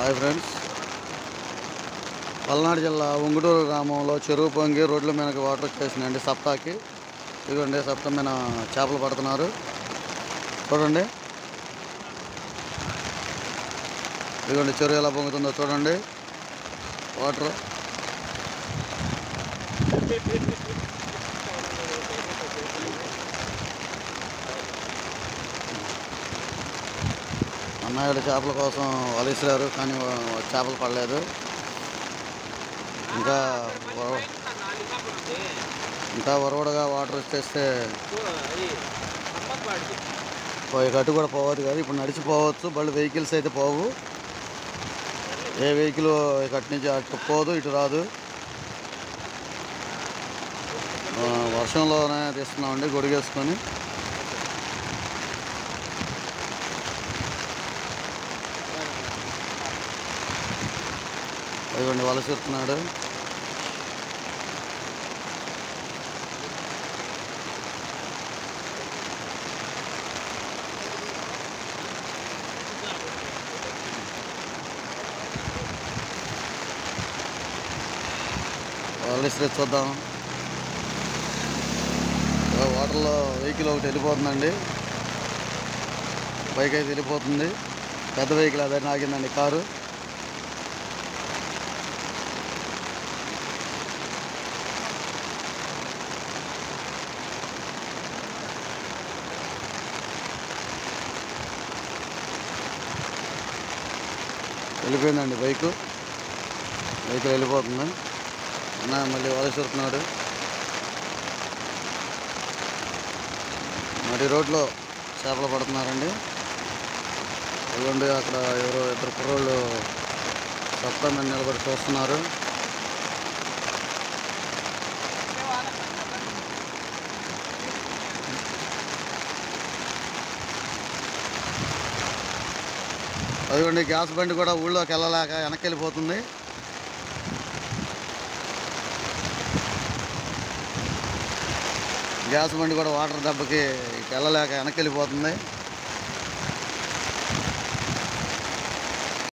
Hi friends, Palnadu జిల్లా ఉంగుటూరు గ్రామంలో చెరువు పొంగి రోడ్ల మీదకి వాటర్ వచ్చేసినాయండి. సప్తాకి ఇదిగోండి, సప్తా మీద చేపలు పడుతున్నారు. చూడండి, ఇదిగోండి చెరువు ఎలా పొంగుతుందో చూడండి. వాటర్ అన్నయ్య చేపల కోసం వలేసారు, కానీ చేపలు పడలేదు. ఇంకా వరవడగా వాటర్ వచ్చేస్తే అటు కూడా పోవద్దు కదా. ఇప్పుడు నడిచిపోవచ్చు, బళ్ళు వెహికల్స్ అయితే పోవు. ఏ వెహికల్ అటు నుంచి అటు పోదు, ఇటు రాదు. వర్షంలోనే తీస్తున్నామండి గొడుగేసుకొని. అదిగోండి వలస ఎత్తున్నాడు. వలస చూద్దాం. వాటర్లో వెహికల్ ఒకటి వెళ్ళిపోతుందండి, బైక్ అయితే వెళ్ళిపోతుంది. పెద్ద వెహికల్ అదే ఆగిందండి, కారు. వెళ్ళిపోయిందండి వెహికల్ వెళ్ళిపోతుంది. అన్న మళ్ళీ వలస వస్తున్నాడు. మరి రోడ్లో చేపలు పడుతున్నారండి. అదిగోండి, అక్కడ ఎవరో ఇద్దరు కుర్రోళ్ళు సప్తా మీద నిలబడి చూస్తున్నారు. అదిగోండి, గ్యాస్ బండి కూడా ఊళ్ళోకి వెళ్ళలేక వెనక్కి వెళ్ళిపోతుంది. గ్యాస్ బండి కూడా వాటర్ దెబ్బకి వెళ్ళలేక వెనక్కి వెళ్ళిపోతుంది.